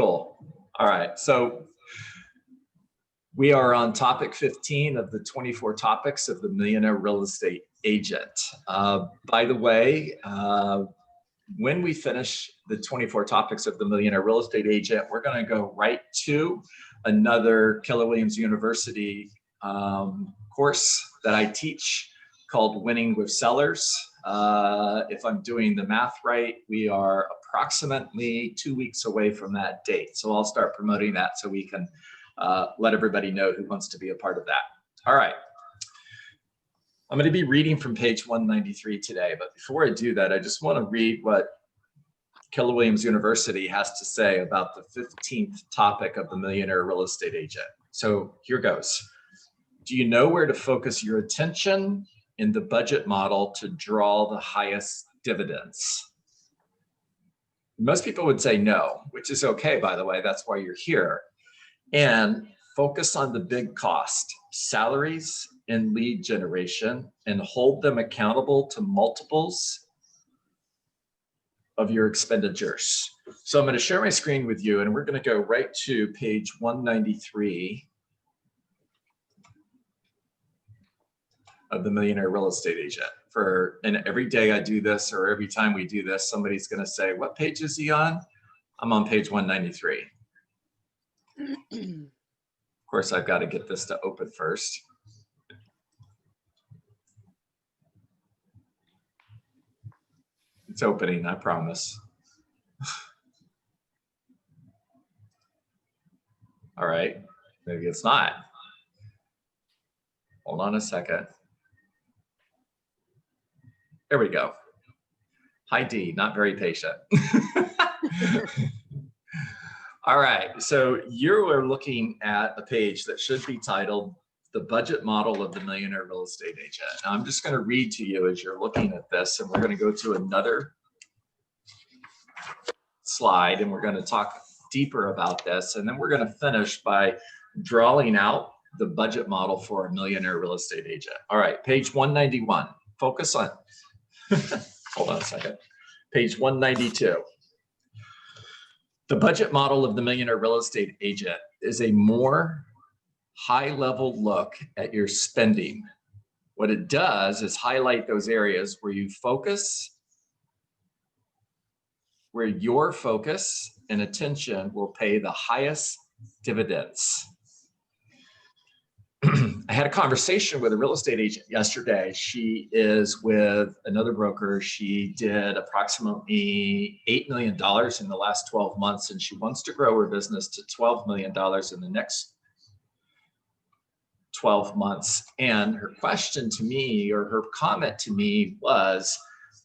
Cool. All right. So we are on topic 15 of the 24 topics of the Millionaire Real Estate Agent. By the way, when we finish the 24 topics of the Millionaire Real Estate Agent, we're going to go right to another Keller Williams University course that I teach called Winning with Sellers. If I'm doing the math right, we are approximately 2 weeks away from that date. So I'll start promoting that so we can let everybody know who wants to be a part of that. All right. I'm going to be reading from page 193 today, but before I do that, I just want to read what Keller Williams University has to say about the 15th topic of the Millionaire Real Estate Agent. So here goes. Do you know where to focus your attention in the budget model to draw the highest dividends? Most people would say no, which is okay, by the way, that's why you're here. And focus on the big cost, salaries and lead generation, and hold them accountable to multiples of your expenditures. So I'm going to share my screen with you, and we're going to go right to page 193 of the Millionaire Real Estate Agent. And every day I do this, or every time we do this, somebody's going to say, what page is he on? I'm on page 193. Of course, I've got to get this to open first. It's opening, I promise. All right, maybe it's not. Hold on a second. There we go. Hi, D, not very patient. All right, so you are looking at a page that should be titled The Budget Model of the Millionaire Real Estate Agent. Now, I'm just going to read to you as you're looking at this, and we're going to go to another slide, and we're going to talk deeper about this, and then we're going to finish by drawing out the budget model for a millionaire real estate agent. All right, page 191. Focus on, hold on a second, page 192. The budget model of the millionaire real estate agent is a more high-level look at your spending. What it does is highlight those areas where you focus, where your focus and attention will pay the highest dividends. I had a conversation with a real estate agent yesterday. She is with another broker. She did approximately $8 million in the last 12 months, and she wants to grow her business to $12 million in the next 12 months. And her question to me, or her comment to me, was,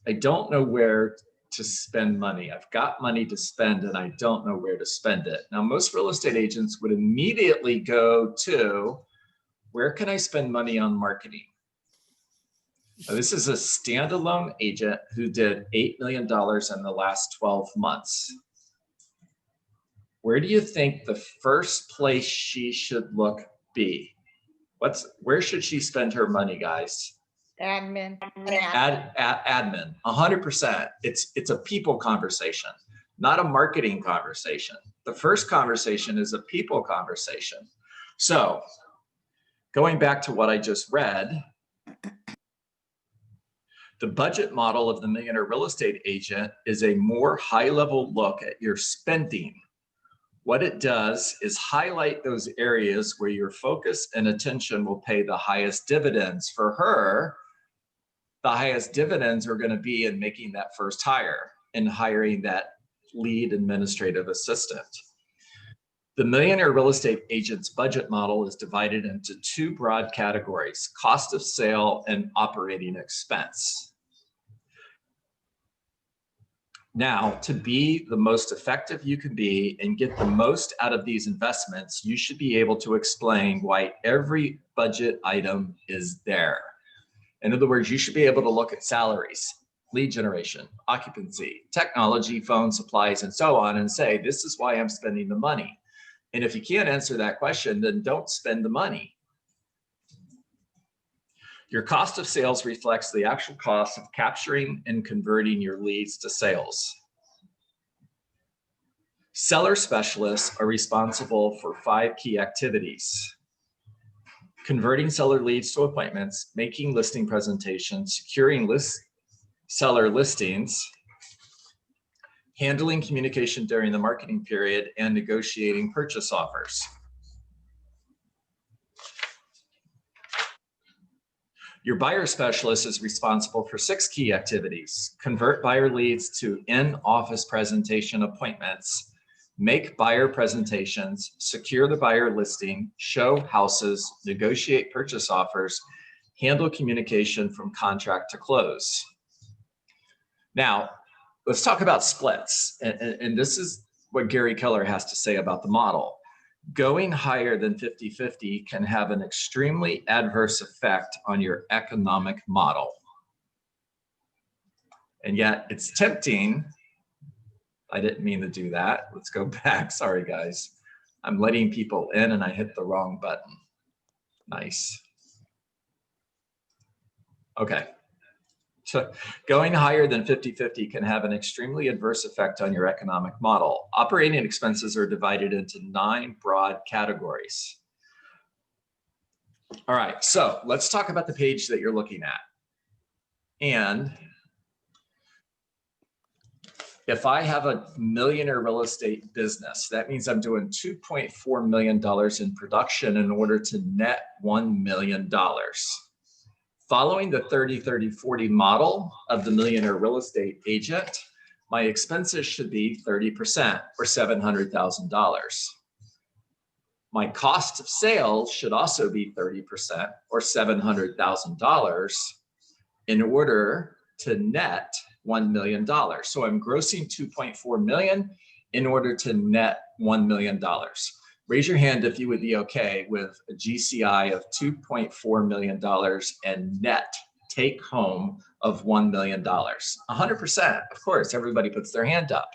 I don't know where to spend money. I've got money to spend and I don't know where to spend it. Now, most real estate agents would immediately go to, where can I spend money on marketing? Now, this is a standalone agent who did $8 million in the last 12 months. Where do you think the first place she should look be? Where should she spend her money, guys? Admin. Admin, 100%. It's a people conversation, not a marketing conversation. The first conversation is a people conversation. So going back to what I just read, the budget model of the millionaire real estate agent is a more high-level look at your spending. What it does is highlight those areas where your focus and attention will pay the highest dividends. For her, the highest dividends are going to be in making that first hire and hiring that lead administrative assistant. The millionaire real estate agent's budget model is divided into two broad categories: cost of sale and operating expense. Now, to be the most effective you can be and get the most out of these investments, you should be able to explain why every budget item is there. In other words, you should be able to look at salaries, lead generation, occupancy, technology, phone supplies, and so on, and say, this is why I'm spending the money. And if you can't answer that question, then don't spend the money. Your cost of sales reflects the actual cost of capturing and converting your leads to sales. Seller specialists are responsible for 5 key activities: converting seller leads to appointments, making listing presentations, securing seller listings, handling communication during the marketing period, and negotiating purchase offers. Your buyer specialist is responsible for 6 key activities: convert buyer leads to in-office presentation appointments, make buyer presentations, secure the buyer listing, show houses, negotiate purchase offers, handle communication from contract to close. Now, let's talk about splits. And this is what Gary Keller has to say about the model. Going higher than 50-50 can have an extremely adverse effect on your economic model. And yet it's tempting. I didn't mean to do that. Let's go back. Sorry, guys. I'm letting people in and I hit the wrong button. Nice. Okay. So going higher than 50-50 can have an extremely adverse effect on your economic model. Operating expenses are divided into 9 broad categories. All right, so let's talk about the page that you're looking at. And if I have a millionaire real estate business, that means I'm doing $2.4 million in production in order to net $1 million. Following the 30-30-40 model of the millionaire real estate agent, my expenses should be 30% or $700,000. My cost of sales should also be 30% or $700,000 in order to net $1 million. So I'm grossing 2.4 million in order to net $1 million. Raise your hand if you would be okay with a GCI of $2.4 million and net take home of $1 million. 100%, of course, everybody puts their hand up.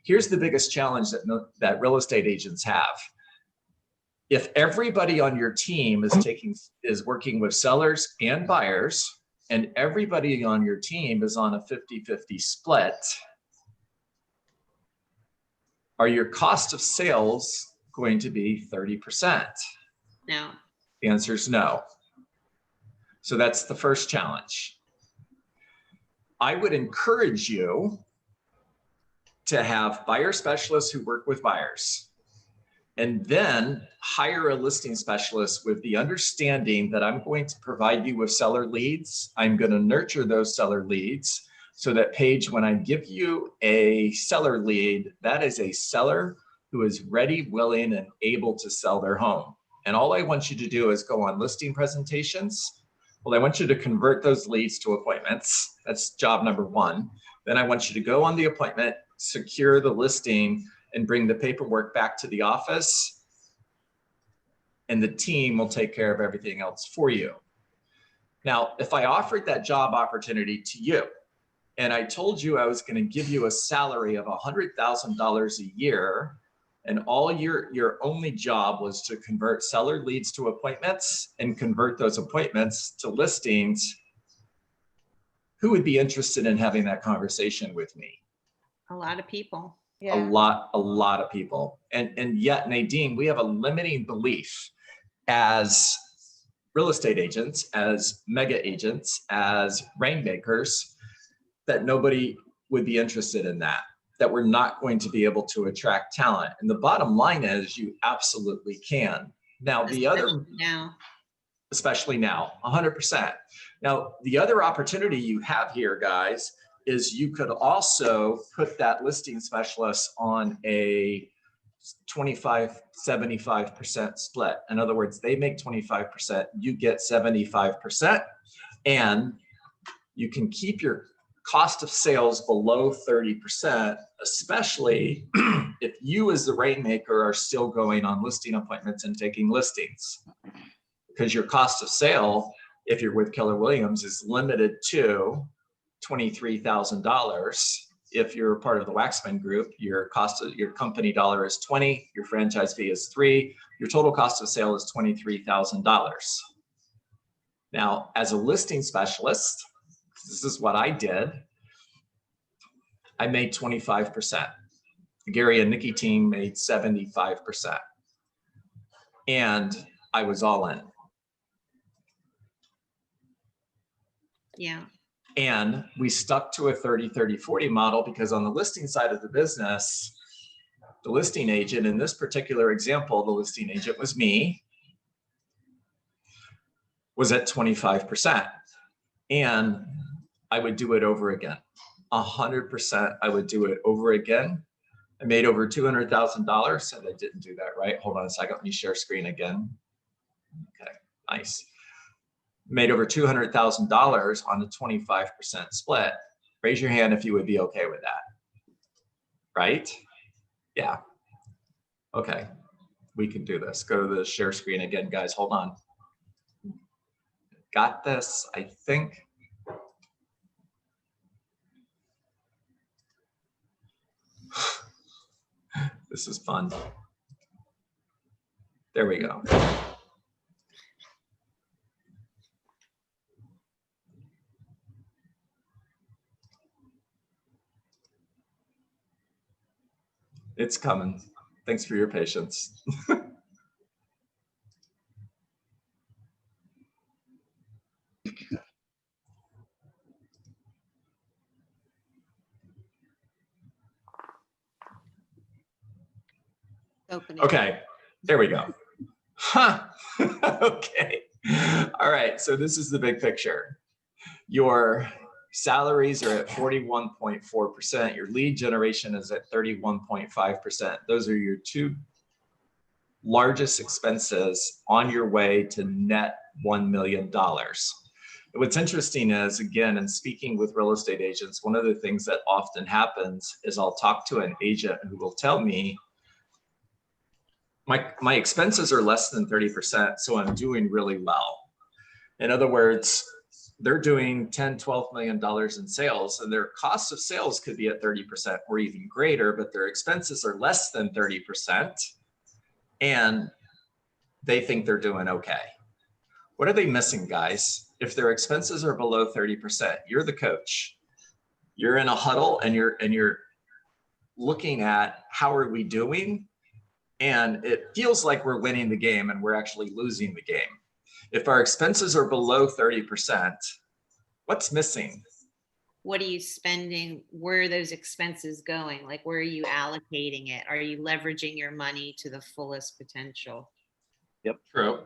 Here's the biggest challenge that real estate agents have. If everybody on your team is working with sellers and buyers, and everybody on your team is on a 50-50 split, are your cost of sales going to be 30%? No. The answer is no. So that's the first challenge. I would encourage you to have buyer specialists who work with buyers, and then hire a listing specialist with the understanding that I'm going to provide you with seller leads. I'm going to nurture those seller leads so that, Paige, when I give you a seller lead, that is a seller who is ready, willing, and able to sell their home. And all I want you to do is go on listing presentations. Well, I want you to convert those leads to appointments. That's job number 1. Then I want you to go on the appointment, secure the listing, and bring the paperwork back to the office, and the team will take care of everything else for you. Now, if I offered that job opportunity to you, and I told you I was going to give you a salary of $100,000 a year, and all your only job was to convert seller leads to appointments and convert those appointments to listings, who would be interested in having that conversation with me? A lot of people. Yeah. A lot of people. And yet, Nadine, we have a limiting belief as real estate agents, as mega agents, as rainmakers, that nobody would be interested in that we're not going to be able to attract talent. And the bottom line is you absolutely can. Now, especially now, 100%. Now, the other opportunity you have here, guys, is you could also put that listing specialist on a 25-75% split. In other words, they make 25%, you get 75%, and you can keep your cost of sales below 30%, especially if you as the rainmaker are still going on listing appointments and taking listings. Because your cost of sale, if you're with Keller Williams, is limited to $23,000. If you're part of the Waxman Group, your company dollar is 20, your franchise fee is 3, your total cost of sale is $23,000. Now, as a listing specialist, this is what I did. I made 25%. Gary and Nikki team made 75%. And I was all in. Yeah. And we stuck to a 30-30-40 model because on the listing side of the business, the listing agent, in this particular example, the listing agent was me, was at 25%. And I would do it over again. 100%, I would do it over again. I made over $200,000, and I didn't do that right. Hold on a second, let me share screen again. Okay, nice. Made over $200,000 on the 25% split. Raise your hand if you would be okay with that. Right? Yeah. Okay, we can do this. Go to the share screen again, guys. Hold on. Got this, I think. This is fun. There we go. It's coming. Thanks for your patience. Opening. Okay, there we go. Huh. Okay. All right, so this is the big picture. Your salaries are at 41.4%. Your lead generation is at 31.5%. Those are your two largest expenses on your way to net $1 million. What's interesting is, again, in speaking with real estate agents, one of the things that often happens is I'll talk to an agent who will tell me, my expenses are less than 30%, so I'm doing really well. In other words, they're doing $10, $12 million in sales, and their cost of sales could be at 30% or even greater, but their expenses are less than 30%, and they think they're doing okay. What are they missing, guys? If their expenses are below 30%, you're the coach. You're in a huddle, and you're looking at how are we doing, and it feels like we're winning the game, and we're actually losing the game. If our expenses are below 30%, what's missing? What are you spending? Where are those expenses going? Like, where are you allocating it? Are you leveraging your money to the fullest potential? Yep, true.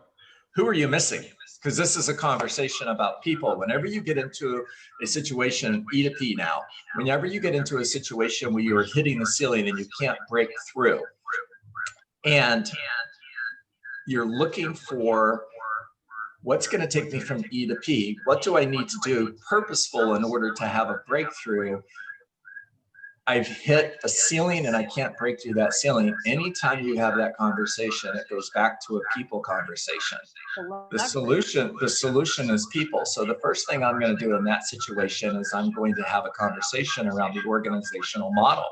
Who are you missing? Because this is a conversation about people. Whenever you get into a situation, E to P now, whenever you get into a situation where you're hitting the ceiling and you can't break through, and you're looking for what's going to take me from E to P, what do I need to do purposeful in order to have a breakthrough? I've hit a ceiling and I can't break through that ceiling. Anytime you have that conversation, it goes back to a people conversation. The solution is people. So the first thing I'm going to do in that situation is I'm going to have a conversation around the organizational model.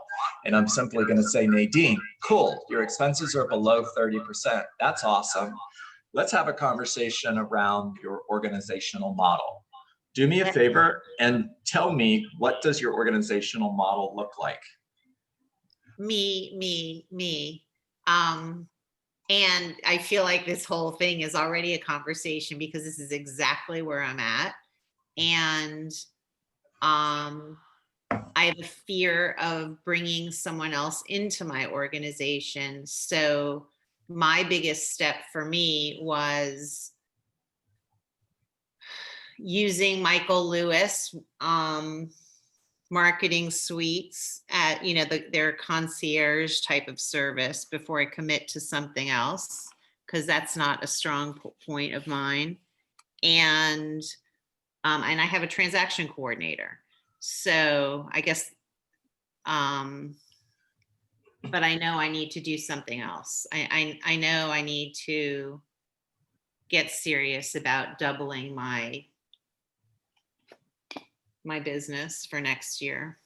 And I'm simply going to say, Nadine, cool, your expenses are below 30%. That's awesome. Let's have a conversation around your organizational model. Do me a favor and tell me, what does your organizational model look like? Me. And I feel like this whole thing is already a conversation because this is exactly where I'm at. And I have a fear of bringing someone else into my organization. So my biggest step for me was using Michael Lewis marketing suites at, their concierge type of service before I commit to something else, because that's not a strong point of mine. And I have a transaction coordinator. So I guess, but I know I need to do something else. I know I need to get serious about doubling my business for next year.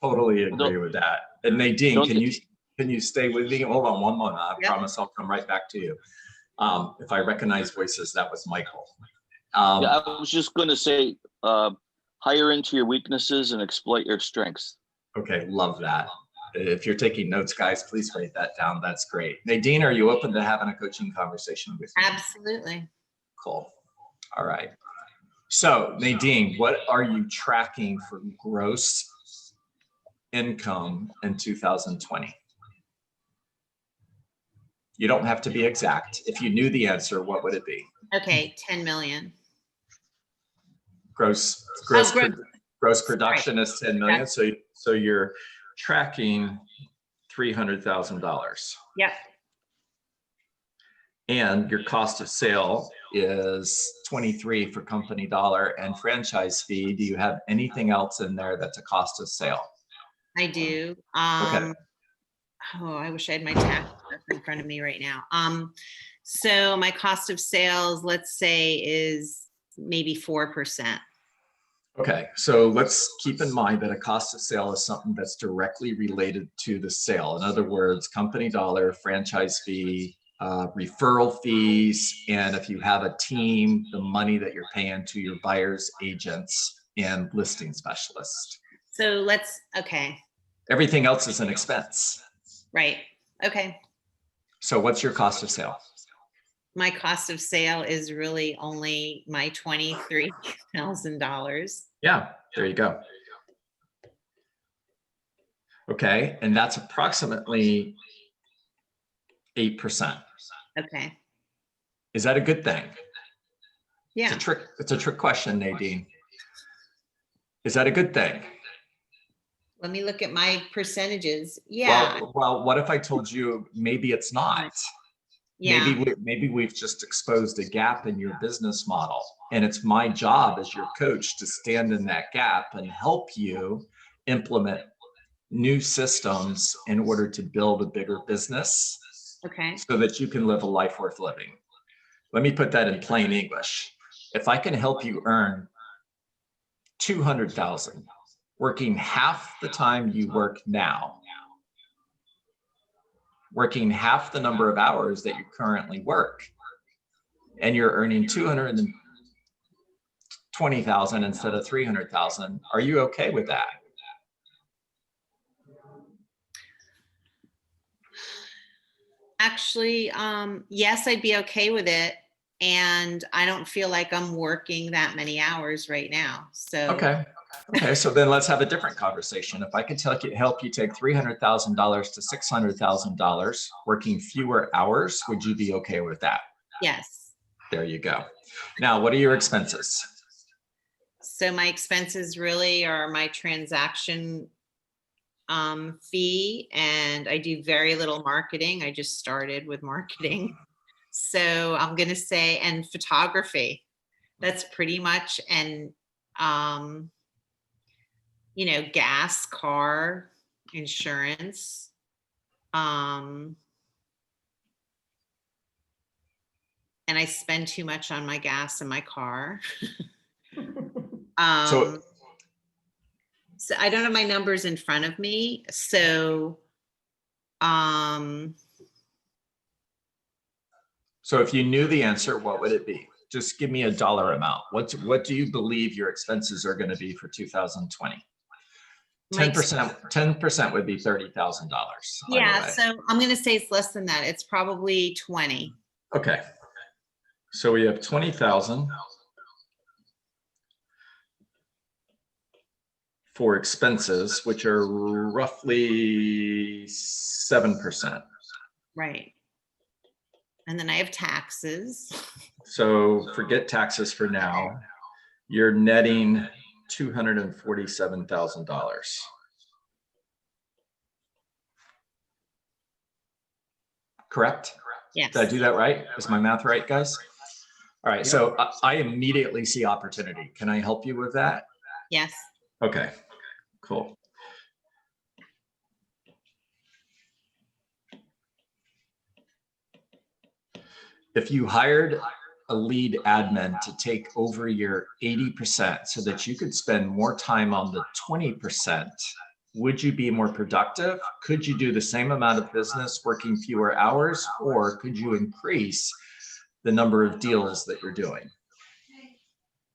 Totally agree with that. And Nadine, can you stay with me? Hold on one moment. I promise I'll come right back to you. If I recognize voices, that was Michael. Yeah, I was just going to say, hire into your weaknesses and exploit your strengths. Okay, love that. If you're taking notes, guys, please write that down. That's great. Nadine, are you open to having a coaching conversation with me? Absolutely. Cool. All right. So Nadine, what are you tracking for gross income in 2020? You don't have to be exact. If you knew the answer, what would it be? Okay, 10 million. Gross production is 10 million. So you're tracking $300,000. Yep. And your cost of sale is 23 for company dollar and franchise fee. Do you have anything else in there that's a cost of sale? I do. Okay. Oh, I wish I had my tax in front of me right now. So my cost of sales, let's say, is maybe 4%. Okay, so let's keep in mind that a cost of sale is something that's directly related to the sale. In other words, company dollar, franchise fee, referral fees, and if you have a team, the money that you're paying to your buyers, agents, and listing specialists. So okay. Everything else is an expense. Right. Okay. So what's your cost of sale? My cost of sale is really only my $23,000. Yeah, there you go. Okay, and that's approximately 8%. Okay. Is that a good thing? Yeah. It's a trick question, Nadine. Is that a good thing? Let me look at my percentages. Yeah. Well, what if I told you maybe it's not? Yeah. Maybe we've just exposed a gap in your business model, and it's my job as your coach to stand in that gap and help you implement new systems in order to build a bigger business. Okay. So that you can live a life worth living. Let me put that in plain English. If I can help you earn 200,000 working half the time you work now, working half the number of hours that you currently work, and you're earning 220,000 instead of 300,000, are you okay with that? Actually, yes, I'd be okay with it. And I don't feel like I'm working that many hours right now. So Okay, so then let's have a different conversation. If I could help you take $300,000 to $600,000 working fewer hours, would you be okay with that? yes. There you go. Now, what are your expenses? So my expenses really are my transaction fee, and I do very little marketing. I just started with marketing. So I'm going to say, and photography, that's pretty much, and, gas, car, insurance. And I spend too much on my gas and my car. So So I don't have my numbers in front of me. So, So if you knew the answer, what would it be? Just give me a dollar amount. What do you believe your expenses are going to be for 2020? 10% would be $30,000. Yeah, so I'm going to say it's less than that. It's probably 20. Okay. So we have 20,000 for expenses, which are roughly 7%. Right. And then I have taxes. So forget taxes for now. You're netting $247,000. Correct? Yes. Did I do that right? Is my math right, guys? All right, so I immediately see opportunity. Can I help you with that? Yes. Okay, cool. If you hired a lead admin to take over your 80% so that you could spend more time on the 20%, would you be more productive? Could you do the same amount of business working fewer hours, or could you increase the number of deals that you're doing?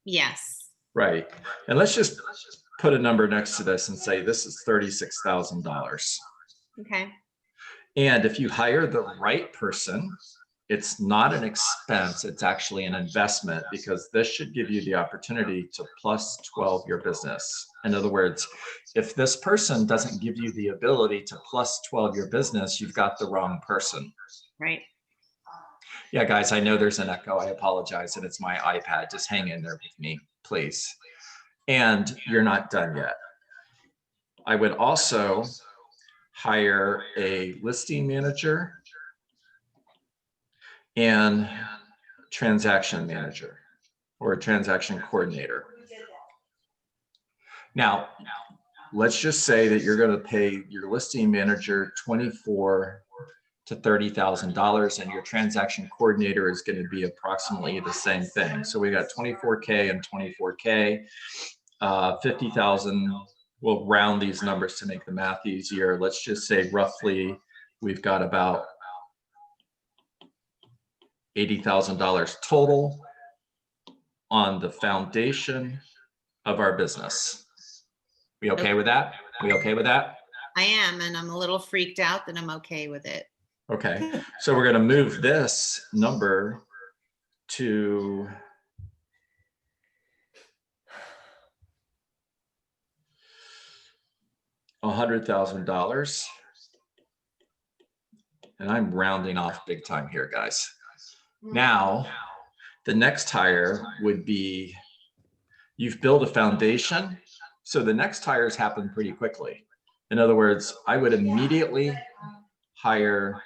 Yes. Right. And let's just put a number next to this and say this is $36,000. Okay. And if you hire the right person, it's not an expense, it's actually an investment, because this should give you the opportunity to plus 12 your business. In other words, if this person doesn't give you the ability to plus 12 your business, you've got the wrong person. Right. Yeah, guys, I know there's an echo. I apologize, and it's my iPad. Just hang in there with me, please. And you're not done yet. I would also hire a listing manager and transaction manager or a transaction coordinator. Now, let's just say that you're going to pay your listing manager $24,000 to $30,000, and your transaction coordinator is going to be approximately the same thing. So we got 24K and 24K, 50,000. We'll round these numbers to make the math easier. Let's just say roughly we've got about $80,000 total on the foundation of our business. We okay with that? We okay with that? I am, and I'm a little freaked out that I'm okay with it. Okay, so we're going to move this number to $100,000. And I'm rounding off big time here, guys. Now, the next hire would be, you've built a foundation, so the next hires happen pretty quickly. In other words, I would immediately hire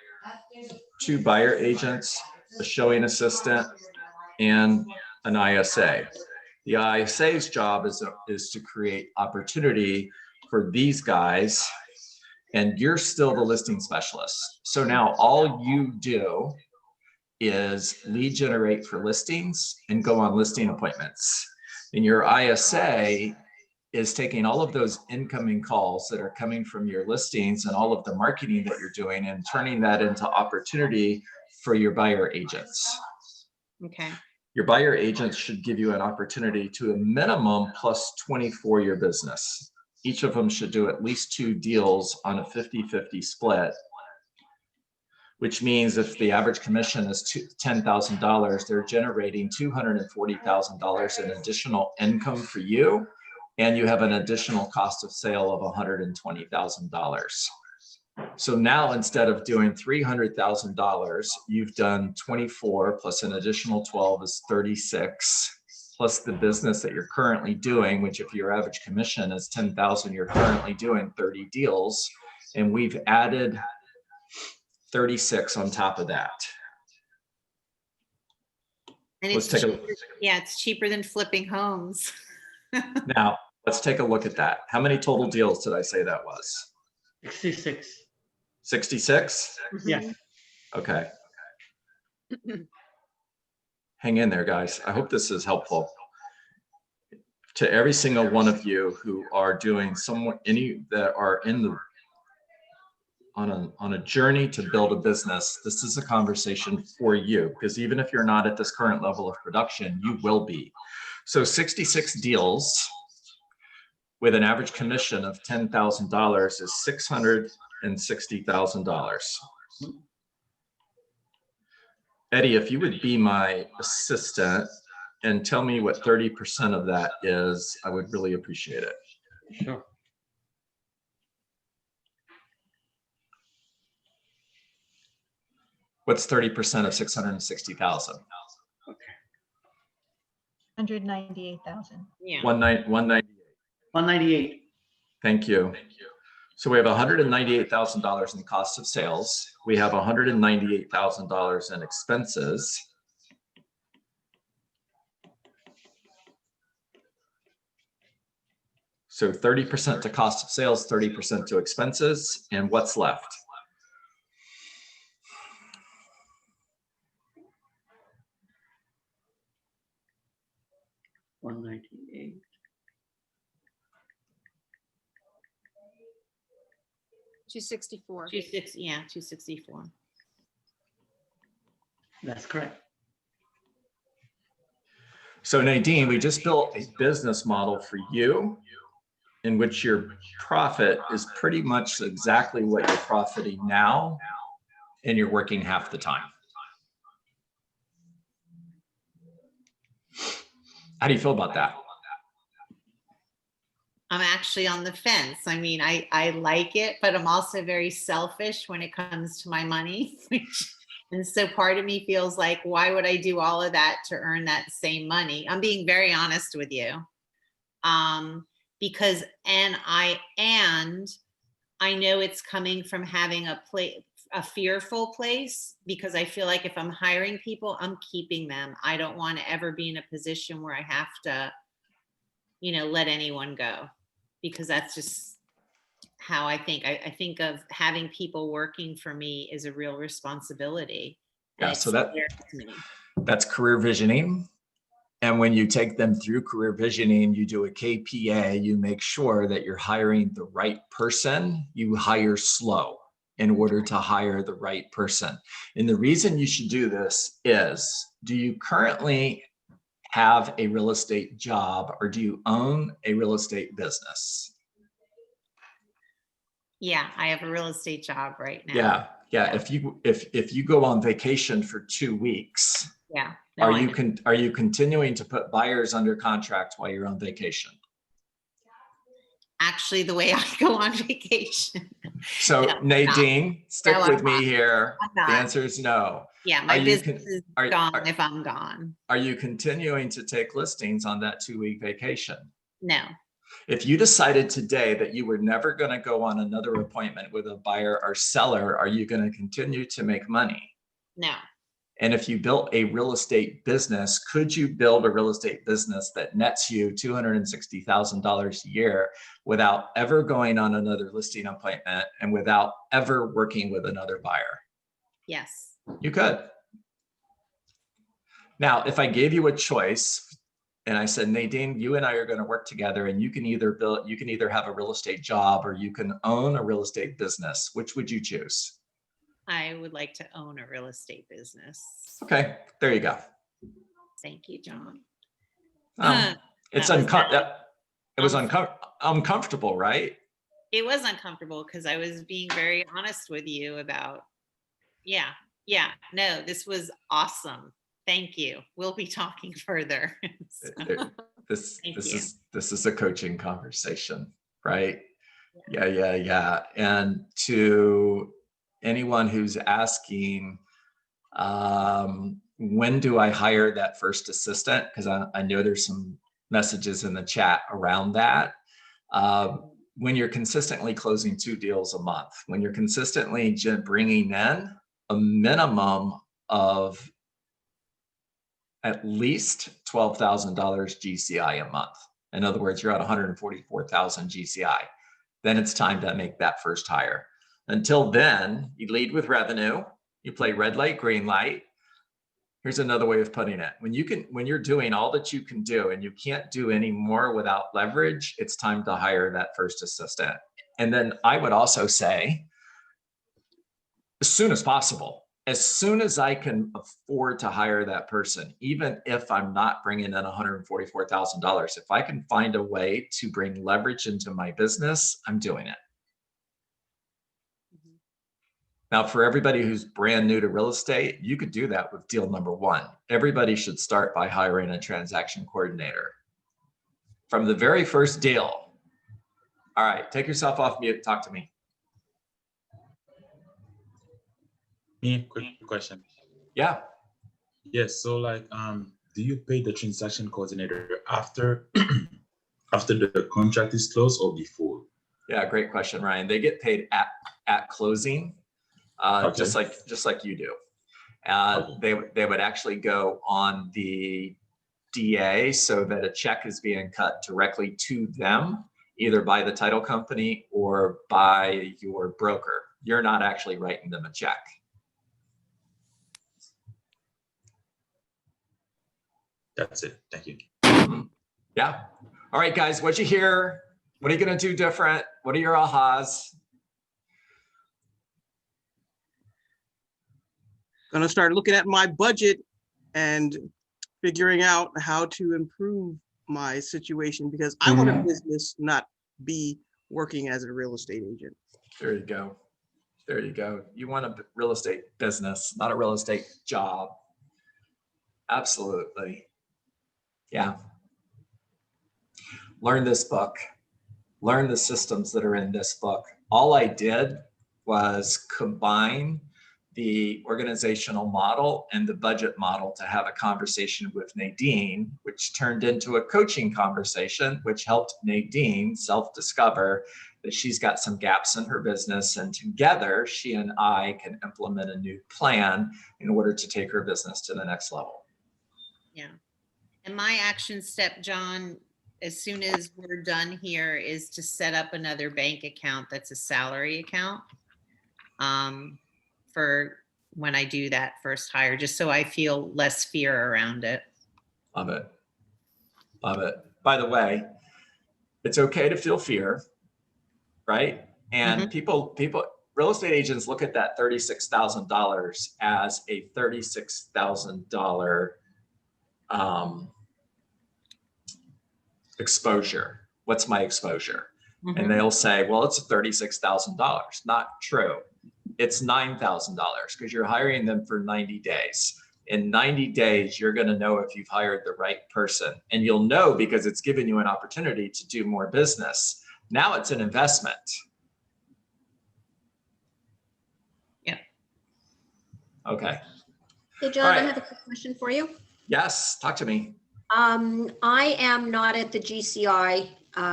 2 buyer agents, a showing assistant, and an ISA. The ISA's job is to create opportunity for these guys, and you're still the listing specialist. So now all you do is lead generate for listings and go on listing appointments. And your ISA is taking all of those incoming calls that are coming from your listings and all of the marketing that you're doing and turning that into opportunity for your buyer agents. Okay. Your buyer agents should give you an opportunity to a minimum plus 24 your business. Each of them should do at least 2 deals on a 50-50 split, which means if the average commission is $10,000, they're generating $240,000 in additional income for you, and you have an additional cost of sale of $120,000. So now instead of doing $300,000, you've done 24 plus an additional 12 is 36, plus the business that you're currently doing, which if your average commission is 10,000, you're currently doing 30 deals, and we've added 36 on top of that. And Let's it's take cheaper, yeah, it's cheaper than flipping homes. Now, let's take a look at that. How many total deals did I say that was? 66. 66? Yes. Okay. Hang in there, guys. I hope this is helpful. To every single one of you who are doing that are in the on a journey to build a business, this is a conversation for you, because even if you're not at this current level of production, you will be. So 66 deals with an average commission of $10,000 is $660,000. Eddie, if you would be my assistant and tell me what 30% of that is, I would really appreciate it. Sure. What's 30% of 660,000? Okay. 198,000. Yeah. 198. 198. Thank you. So we have $198,000 in cost of sales. We have $198,000 in expenses. So 30% to cost of sales, 30% to expenses, and what's left? $198. 264. 264. That's correct. So Nadine, we just built a business model for you in which your profit is pretty much exactly what you're profiting now, and you're working half the time. How do you feel about that? I'm actually on the fence. I mean, I like it, but I'm also very selfish when it comes to my money. And so part of me feels like, why would I do all of that to earn that same money? I'm being very honest with you. Because, I know it's coming from having a fearful place, because I feel like if I'm hiring people, I'm keeping them. I don't want to ever be in a position where I have to, let anyone go, because that's just how I think. I think of having people working for me is a real responsibility. Yeah, And so it scares me. that's career visioning. And when you take them through career visioning, you do a KPA, you make sure that you're hiring the right person. You hire slow in order to hire the right person. And the reason you should do this is, do you currently have a real estate job, or do you own a real estate business? Yeah, I have a real estate job right now. Yeah. If you go on vacation for 2 weeks, Yeah. are you continuing to put buyers under contract while you're on vacation? Actually, the way I go on vacation. So No, Nadine, stick No, with I'm me not. here. I'm not. The answer is no. Yeah, my Are you business is are- gone are- if I'm gone. Are you continuing to take listings on that 2-week vacation? No. If you decided today that you were never going to go on another appointment with a buyer or seller, are you going to continue to make money? No. And if you built a real estate business, could you build a real estate business that nets you $260,000 a year without ever going on another listing appointment and without ever working with another buyer? Yes. You could. Now, if I gave you a choice and I said, Nadine, you and I are going to work together, and you can either have a real estate job or you can own a real estate business, which would you choose? I would like to own a real estate business. Okay, there you go. Thank you, John. It's uncomfortable, right? It was uncomfortable because I was being very honest with you about, no, this was awesome. Thank you. We'll be talking further. This is a coaching conversation, right? Yeah. And to anyone who's asking, when do I hire that first assistant? Because I know there's some messages in the chat around that. When you're consistently closing 2 deals a month, when you're consistently bringing in a minimum of at least $12,000 GCI a month. In other words, you're at 144,000 GCI. Then it's time to make that first hire. Until then, you lead with revenue. You play red light, green light. Here's another way of putting it. When you're doing all that you can do and you can't do any more without leverage, it's time to hire that first assistant. And then I would also say, as soon as possible, as soon as I can afford to hire that person, even if I'm not bringing in $144,000, if I can find a way to bring leverage into my business, I'm doing it. Now, for everybody who's brand new to real estate, you could do that with deal number 1. Everybody should start by hiring a transaction coordinator. From the very first deal. All right, take yourself off mute, talk to me. Quick question. Yeah. Yes, so do you pay the transaction coordinator after the contract is closed or before? Yeah, great question, Ryan. They get paid at closing. Okay. just like you do. Okay. They would actually go on the DA so that a check is being cut directly to them, either by the title company or by your broker. You're not actually writing them a check. That's it. Thank you. Yeah. All right, guys, what'd you hear? What are you going to do different? What are your ahas? Gonna start looking at my budget and figuring out how to improve my situation, because I want a business, not be working as a real estate agent. There you go. There you go. You want a real estate business, not a real estate job. Absolutely. Yeah. Learn this book. Learn the systems that are in this book. All I did was combine the organizational model and the budget model to have a conversation with Nadine, which turned into a coaching conversation, which helped Nadine self-discover that she's got some gaps in her business. And together, she and I can implement a new plan in order to take her business to the next level. Yeah. And my action step, John, as soon as we're done here, is to set up another bank account that's a salary account for when I do that first hire, just so I feel less fear around it. Love it. Love it. By the way, it's okay to feel fear, right? And people, real estate agents look at that $36,000 as a $36,000 exposure. What's my exposure? And they'll say, well, it's $36,000. Not true. It's $9,000 because you're hiring them for 90 days. In 90 days, you're going to know if you've hired the right person, and you'll know because it's given you an opportunity to do more business. Now it's an investment. Yeah. Okay. Hey, John, All right. I have a quick question for you. Yes, talk to me. I am not at the GCI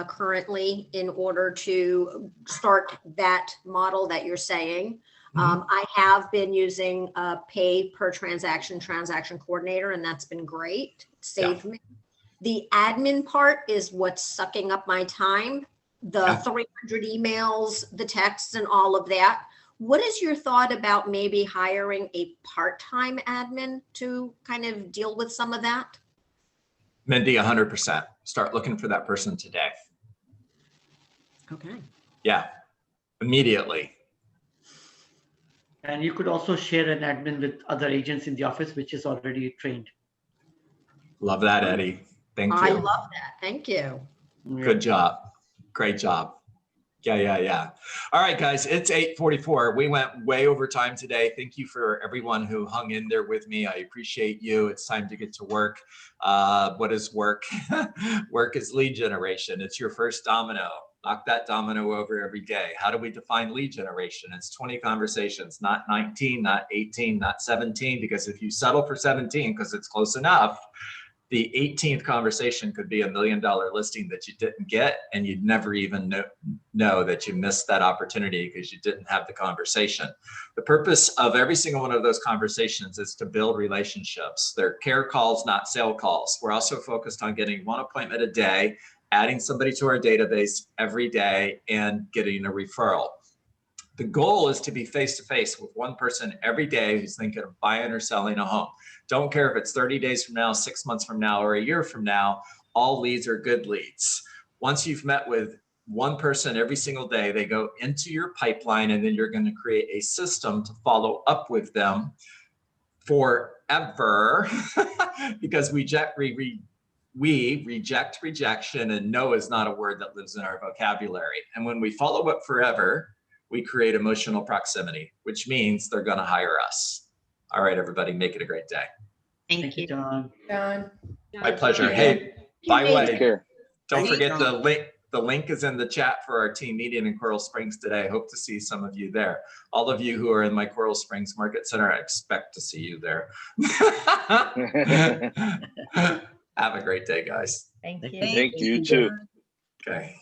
currently in order to start that model that you're saying. I have been using a pay per transaction coordinator, and that's been great. It saved me. The admin part is what's sucking up my time. The 300 emails, the texts, and all of that. What is your thought about maybe hiring a part-time admin to kind of deal with some of that? Mindy, 100%. Start looking for that person today. Okay. Yeah, immediately. And you could also share an admin with other agents in the office, which is already trained. Love that, Eddie. Thank you. I love that. Thank you. Good job. Great job. Yeah. All right, guys, it's 8:44. We went way over time today. Thank you for everyone who hung in there with me. I appreciate you. It's time to get to work. What is work? Work is lead generation. It's your first domino. Knock that domino over every day. How do we define lead generation? It's 20 conversations, not 19, not 18, not 17, because if you settle for 17 because it's close enough, the 18th conversation could be $1 million listing that you didn't get, and you'd never even know that you missed that opportunity because you didn't have the conversation. The purpose of every single one of those conversations is to build relationships. They're care calls, not sale calls. We're also focused on getting one appointment a day, adding somebody to our database every day, and getting a referral. The goal is to be face-to-face with one person every day who's thinking of buying or selling a home. Don't care if it's 30 days from now, 6 months from now, or a year from now, all leads are good leads. Once you've met with one person every single day, they go into your pipeline, and then you're going to create a system to follow up with them forever because we reject rejection, and no is not a word that lives in our vocabulary. And when we follow up forever, we create emotional proximity, which means they're going to hire us. All right, everybody, make it a great day. Thank you. John. My pleasure. Hey, by the way, Take care. don't Thanks, forget the John. link. The link is in the chat for our team meeting in Coral Springs today. Hope to see some of you there. All of you who are in my Coral Springs Market Center, I expect to see you there. Have a great day, guys. Thank you. Thank you too. Okay.